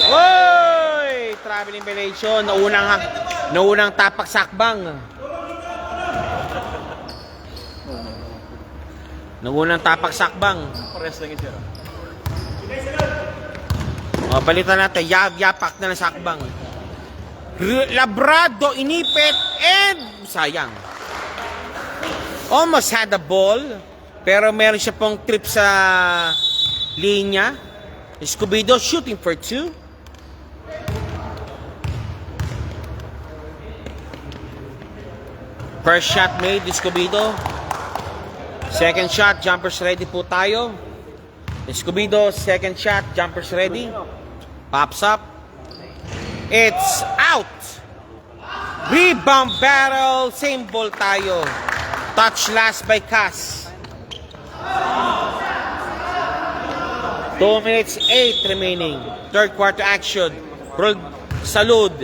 Oy! Traveling violation. Naunang tapak sakbang. Naunang tapak sakbang. Pares lang ito. O, balitan natin. Yapak na ng sakbang. Labrado, inipit, and sayang. Almost had the ball, pero meron siya pong trip sa linya. Escobedo shooting for 2. First shot made, Escobedo. Second shot, jumpers ready po tayo. Escobedo, second shot, jumpers ready. Pops up. It's out. Rebound battle. Same ball tayo. Touch last by Cass. 2 minutes 8 remaining. Third quarter action. Salud.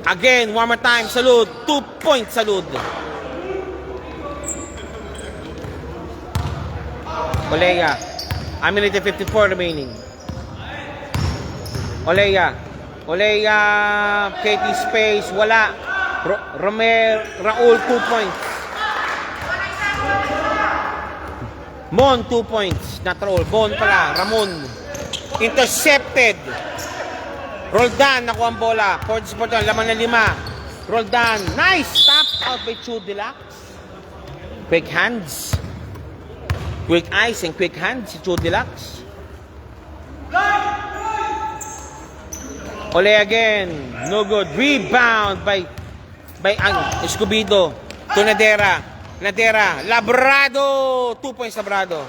Again, one more time. Salud. 2 points Salud. Olea. A minute and 54 remaining. Olea, Katie Space, wala. Raul, 2 points. Mon, 2 points. Not Raul, Bon pala, Ramon. Intercepted. Roldan, nakuha ang bola. Port Sporton, laman na 5. Roldan, nice stop out by Chudilac. Quick hands. Quick eyes and quick hands si Chudilac. Ole again. No good. Rebound by Escobedo. To Nadera. Labrado. 2 points Labrado.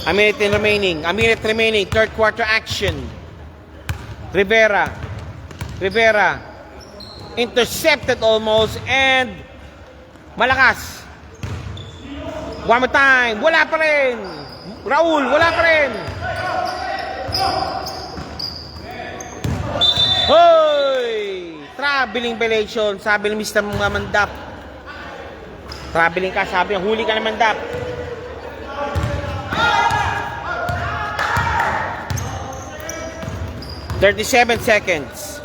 A minute remaining. Third quarter action. Rivera. Intercepted almost and malakas. One more time. Wala pa rin. Raul, wala pa rin. Hoy! Traveling violation, sabi ni Mr. Mandap. Traveling ka, sabi niya, huli ka na Mandap. "37 seconds.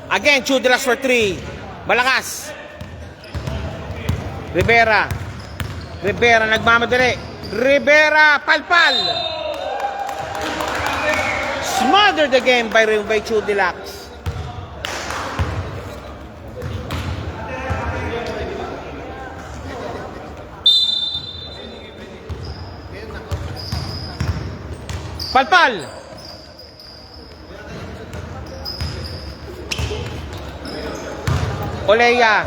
Again, Chudilac for 3. Malakas. Rivera nagmamadali. Rivera, palpal. Smothered again by Chudilac. Palpal. Olea.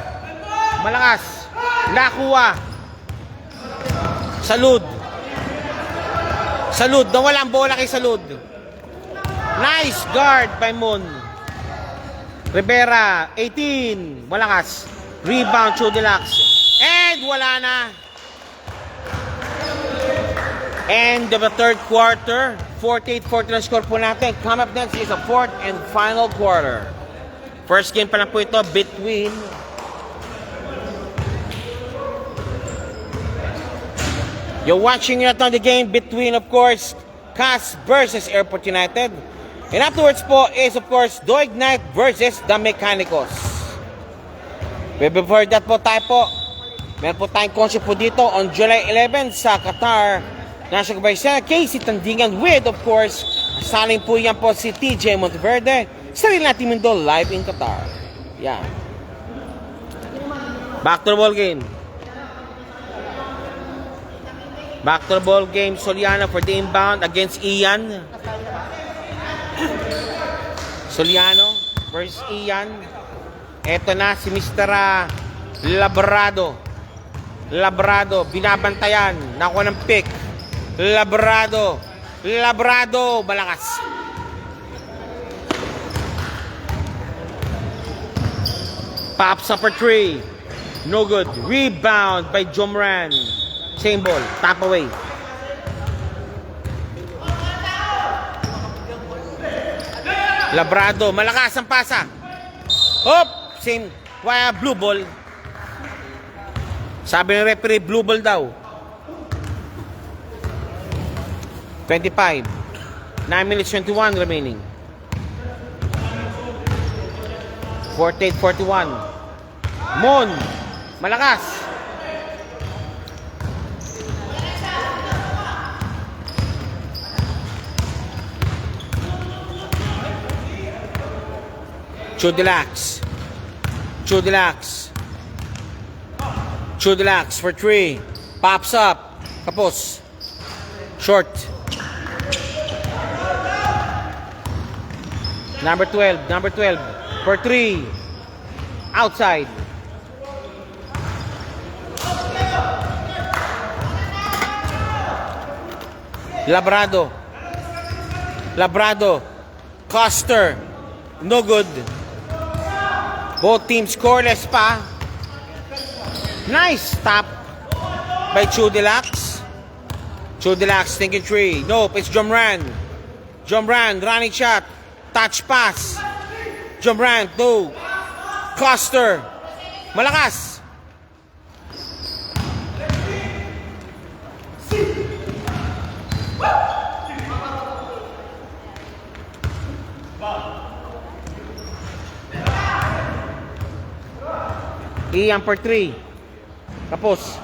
Malakas. Nakuha. Salud. Nawala ang bola kay Salud. Nice guard by Mon. Rivera, 18. Malakas. Rebound, Chudilax. And wala na. End of the third quarter. 48-40 na score po natin. Come up next is a fourth and final quarter. First game pa lang po ito between you're watching it on the game between, of course, CAS versus Airport United. And afterwards po is, of course, Doig Knight versus the Mechanicos. But before that po tayo po, meron po tayong concert po dito on July 11 sa Qatar National Convention. Casey Tandingan with, of course, saling po yan po si TJ Monteverde. Sarili natin mundo live in Qatar. Yan. Back to the ball game. Back to the ball game, Soliano for the inbound against Ian. Soliano versus Ian. Eto na si Mr. Labrado. Labrado, binabantayan. Nakuha ng pick. Labrado. Labrado, malakas. Pops up for 3. No good. Rebound by Jomran. Same ball, tap away. Labrado, malakas ang pasa. Hop, same, blue ball. Sabi ng referee, blue ball daw. 25. 9 minutes 21 remaining. 48-41. Mon, malakas. Chudilax. Chudilax. Chudilax for 3. Pops up. Tapos. Short. Number 12. Number 12. For 3. Outside. Labrado. Labrado. Coster. No good. Both teams scoreless pa. Nice stop by Chudilax. Chudilax thinking 3. Nope, it's Jomran. Jomran, running shot. Touch pass. Jomran, 2. Coster. Malakas. Ian for 3. Tapos.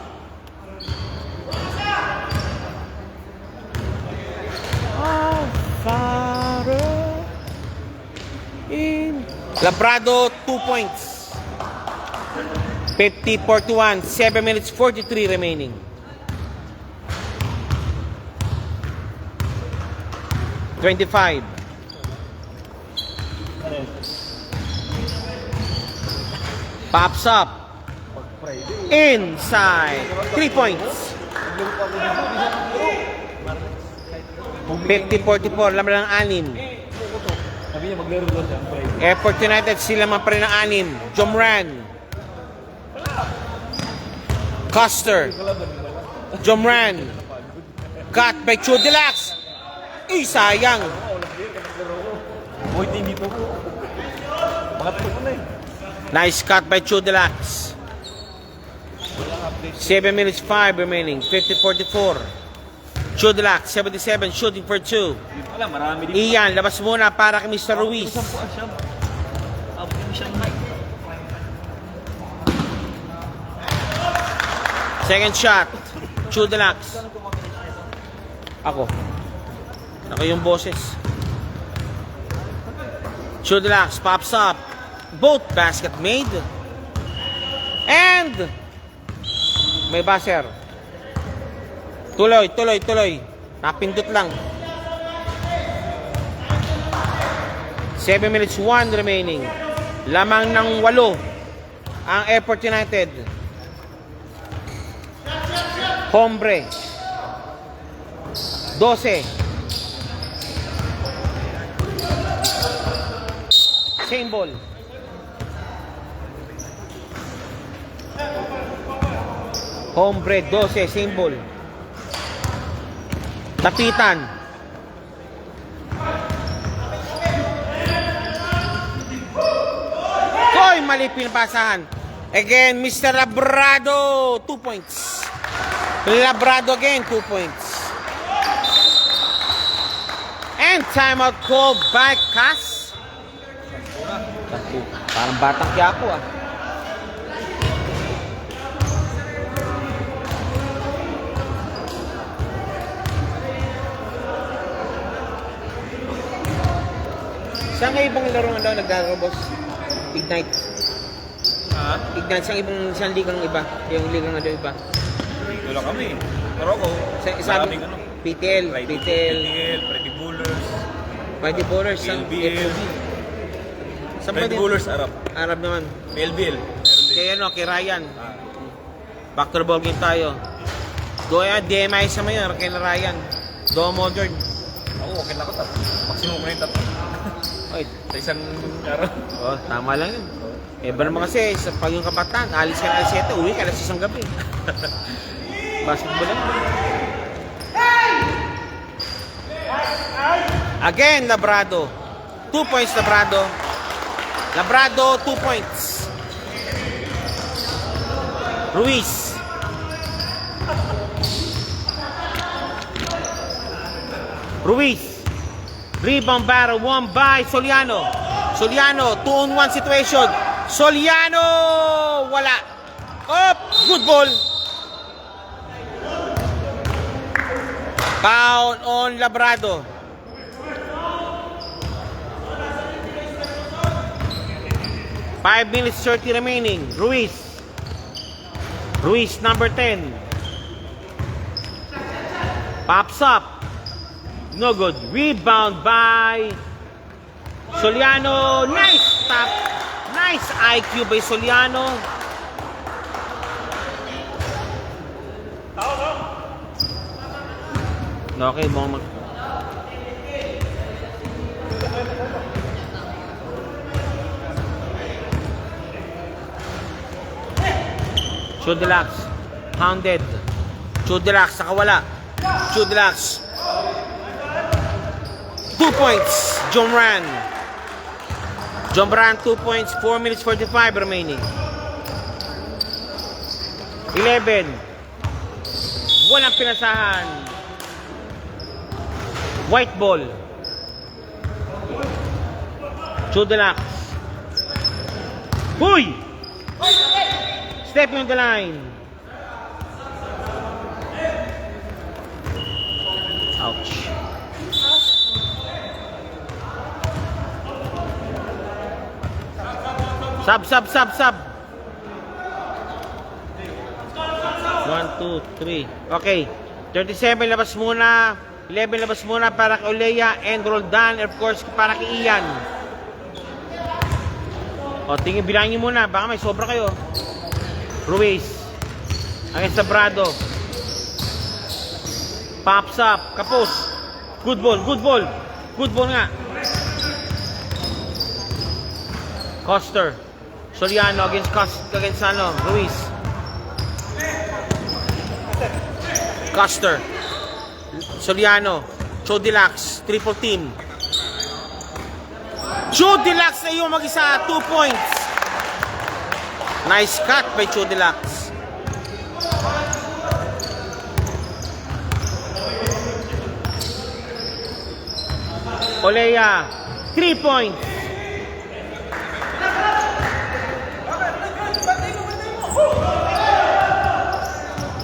Labrado, 2 points. 50-41. 7 minutes 43 remaining. $25. Pops up. Inside. 3 points. 50-44. Laman ng 6. Sabi niya maglaro doon siya. Airport United sila man pa rin ng 6. Jomran. Coster. Jomran. Cut by Chudilax. Sayang. Boy, team dito. Mga tuko na eh. Nice cut by Chudilax. 7 minutes 5 remaining. 50-44. Chudilax, 77, shooting for 2. Wala, marami din. Ian, labas muna para kay Mr. Ruiz. Second shot. Chudilax. Ako yung boses. Chudilax pops up. Both basket made. And may buzzer. Tuloy. Napindot lang. 7 minutes 1 remaining. Lamang ng 8 ang Airport United. Hombre. 12. Same ball. Homebred, 12, symbol. Tapitan. Koy, mali pinapasahan. Again, Mr. Labrado, 2 points. Labrado again, 2 points. And timeout call by Cas. Parang batang Quiapo ah. Saan kayo ibang laro nga daw naglalaro, boss? Ignite. Ha? Ignite, saan liga ng iba? Yung liga nga daw iba? Wala kami. Pero ako, Sabi, maraming ano. PTL, PTL, Freddy Bullers, Mighty Bowlers, LBL. Saan Freddy Bullers, Arab. Arab naman. LBL. Meron din. Kay ano, kay Ryan. Ah. Back to the ball game tayo. Doya, DMI sa mayon, kay Ryan. Do modern. Ako, okay na ako. Maximum ko na yung tatlo. Oy, Sa isang araw. oh, tama lang yun. Iba naman kasi, sa pag yung kabataan, alis ka na alas 7, uwi ka alas 6 ng gabi. Basketball lang. Again, Labrado. 2 points, Labrado. Labrado, 2 points. Ruiz. Ruiz. Rebound battle, won by Soliano. Soliano, 2-on-1 situation. Soliano! Wala. Up! Good ball. Foul on Labrado. Five minutes 30 remaining. Ruiz. Ruiz, number 10. Pops up. No good. Rebound by Soliano. Nice stop. Nice IQ by Soliano. Okay, mga mag... Chudelax. Hounded. Chudelax, nakawala. Chudelax. 2 points, Jomran. Jomran, 2 points, 4 minutes 45 remaining. 11. Walang pinasahan. White ball. Chudelax. Huy! Stepping on the line. Ouch. Sub. 1, 2, 3. Okay. 37 labas muna. 11 labas muna para kay Olea and Roldan. And of course, para kay Ian. O, tingin, bilangin muna. Baka may sobra kayo. Ruiz. Against Labrado. Pops up. Kapos. Good ball. Good ball nga. Coster. Soliano against Ruiz. Coster. Soliano. Chudelax. Triple team. Chudelax na yung mag-isa. 2 points. Nice cut by Chudelax. Olea. 3 points.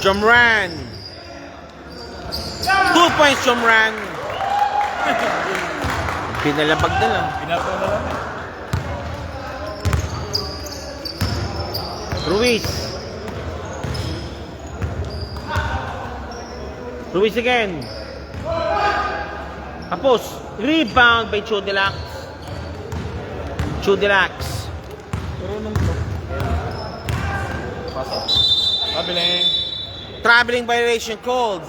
Jomran. 2 points, Jomran. Pinalabag na lang. Pinato na lang. Ruiz. Ruiz again. Tapos, rebound by Chudelax. Marunong to. Pasok. Pabiling. Traveling violation called.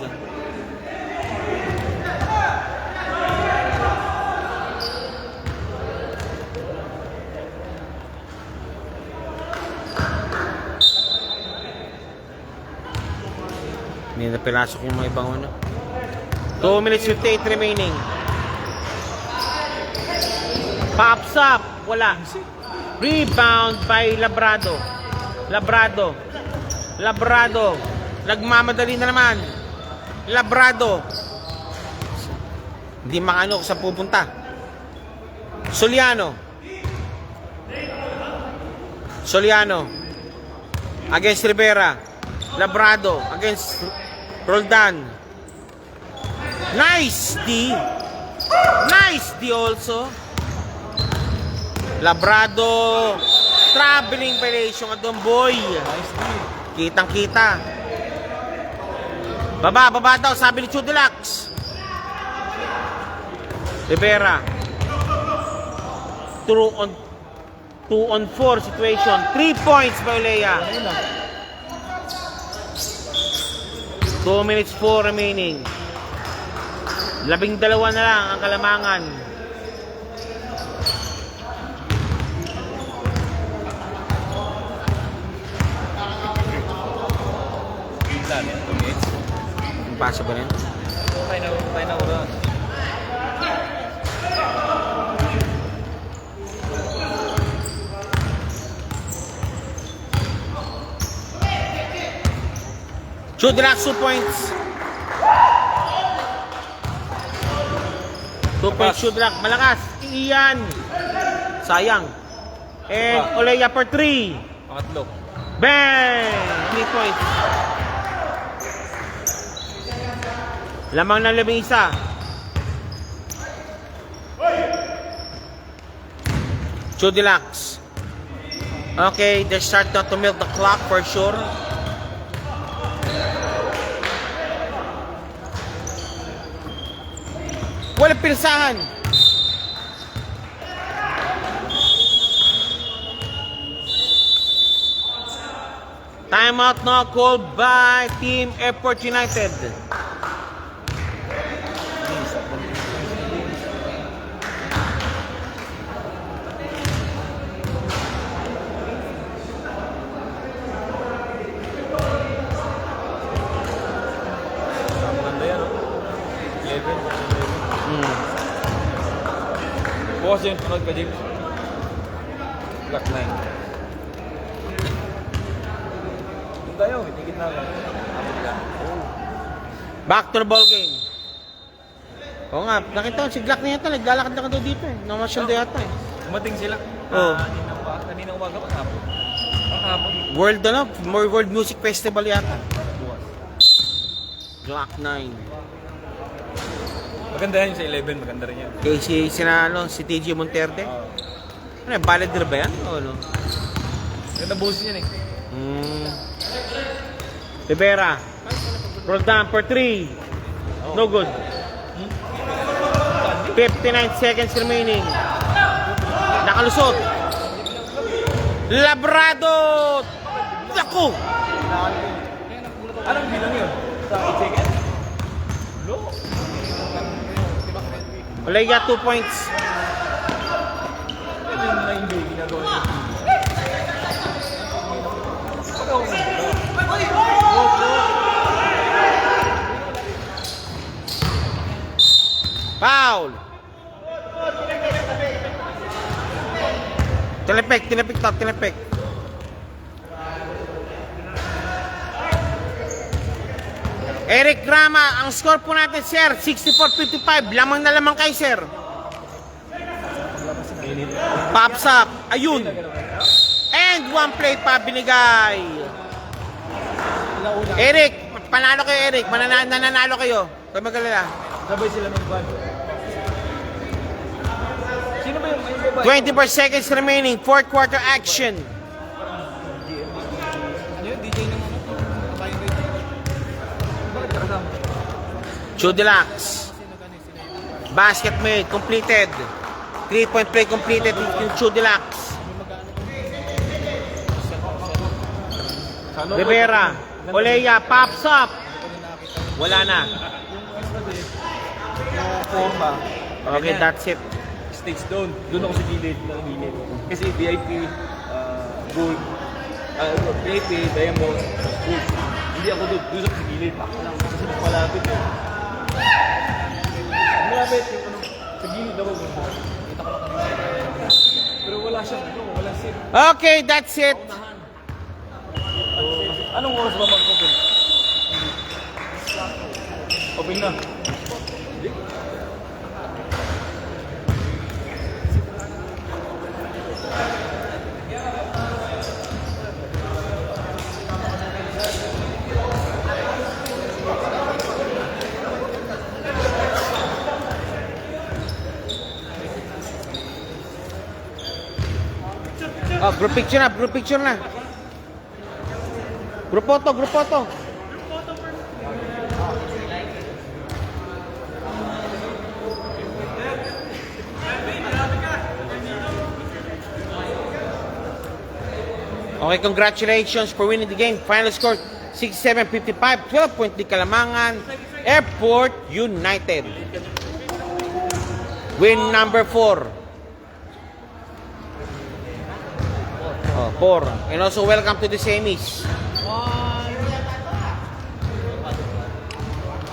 Hindi na pinasok yung mga ibang ano. 2 minutes 58 remaining. Pops up. Wala. Rebound by Labrado. Labrado. Nagmamadali na naman. Labrado. Hindi makano sa pupunta. Soliano. Against Rivera. Labrado. Against Roldan. Nice D also. Labrado. Traveling violation at boy. Nice D. Kitang-kita. Baba daw, sabi ni Chudelax. Rivera. 2 on 4 situation. 3 points by Olea. 2 minutes 4 remaining. 12 na lang ang kalamangan. Impossible yan. Tayo na oras. Chudelax 2 points. 2 points Chudelax. Malakas. Iyan. Sayang. And Olea for 3. Pangatlo. Bang! 3 points. Lamang ng 11. Chudelax. Okay, they start now to milk the clock for sure. Walang pinsahan. Timeout now called by Team Airport United. Maganda yan, no? 11. Bukas yun, tunod ka, James. Black 9. Doon tayo, itigit na ako. Back to the ball game. Oo nga, nakita ko si Glock na yata, naglalakad na ka daw dito eh. Namasyal na yata eh. Dumating sila. Oo. Kanina umaga pa hapon. Hapon. World Music Festival yata. Bukas. Glock 9. Maganda yan sa 11, maganda rin yan. Kay si TJ Monterde. Ano yan, ballader ba yan? O ano? Maganda boses yan eh. Rivera. Roll down for 3. No good. 59 seconds remaining. Nakalusot. Labrado! Naku! Anong bilang yun? Sa 8 seconds? No. Olea 2 points. Ito yung 9 day, ginagawa niya. Foul! Tinapik to, tinapik. Eric Rama, ang score po natin, sir, 64-55. Lamang na lamang kay sir. Pops up. Ayun. And 1 play pa binigay. Eric, panalo kayo, Eric. Mananalo kayo. Kaya magalala. Sabay sila ng ban. Sino ba yung 24 seconds remaining. Fourth quarter action. Ano yun? DJ ng ano? Bakit kasama? Chudelax. Basket made. Completed. 3-point play completed in Chudelax. Rivera. Olea. Pops up. Wala na. Forma. Okay, that's it. Stage down. Doon ako sa gilid. Kasi VIP, gold, VIP, diamond, gold. Hindi ako doon sa gilid. Kasi mas malapit eh. Malapit yung ano, sa gilid ako. Kita ko lang kanina. Pero wala siyang ano, wala seat. Okay, that's it. So, anong oras ba mag-open? Open na. Oh, group picture na, group picture na. Group photo, group photo. Okay, congratulations for winning the game. Final score 67-55, 12-point di Kalamangan, Airport United. Win number 4. Oh, 4. And also welcome to the semis.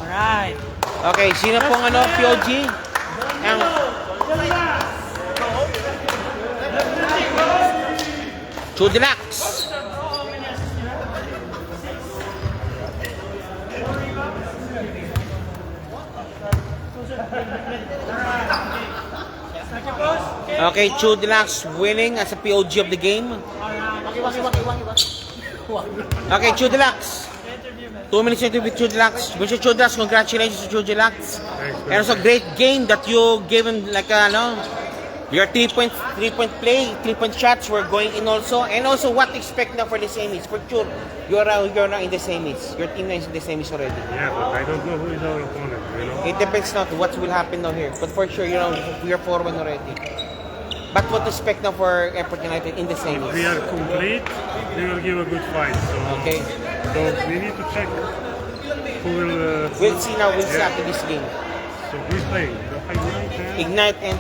Alright. Okay, sino pong ano, POG? Ang Chudilax. Okay, Chudilax winning as a POG of the game. Okay, Chudilax. 2 minutes interview with Chudilax. Mr. Chudilax, congratulations to Chudilax. And also great game that you gave him like your 3-point play, 3-point shots were going in also. And also what to expect now for the semis? For sure, you're now in the semis. Your team is in the semis already. Yeah, but I don't know who is our opponent, you know. It depends now to what will happen now here. But for sure, you're 4-1 already. But what to expect now for Airport United in the If semis? we are complete, we will give a good fight. So, Okay. so we need to check who will. We'll see now, we'll see Yeah. after this game. So who's playing? Ignite and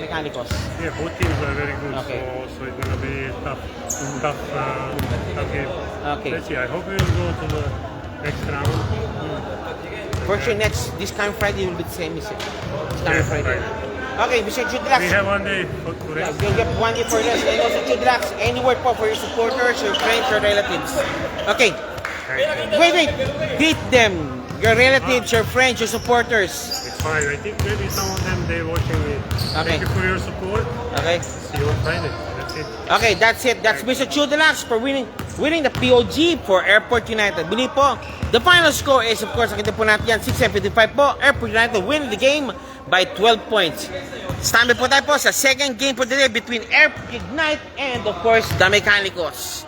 Mechanicos. Yeah, both teams are very good. Okay. So it's gonna be tough game. Okay. Let's see. I hope we will go to the next round. For sure, this coming Friday will be the semis. This coming Yes, Friday. right. Okay, Mr. Chudilax. We have 1 day to Yeah, rest. you'll get 1 day for this. And also, Chudilax, any word po for your supporters, your friends, your relatives? Okay. Wait. Greet them. Your relatives, your friends, your supporters. It's fine. I think maybe some of them they're watching me. Okay. Thank you for your support. Okay. See you on Friday. That's it. Okay, that's it. That's Mr. Chudilax for winning the POG for Airport United. Bili po, the final score is, of course, nakita po natin yan, 6-55 po. Airport United winning the game by 12 points. Standby po tayo po sa second game for the day between Airport Ignite and, of course, the Mechanicos.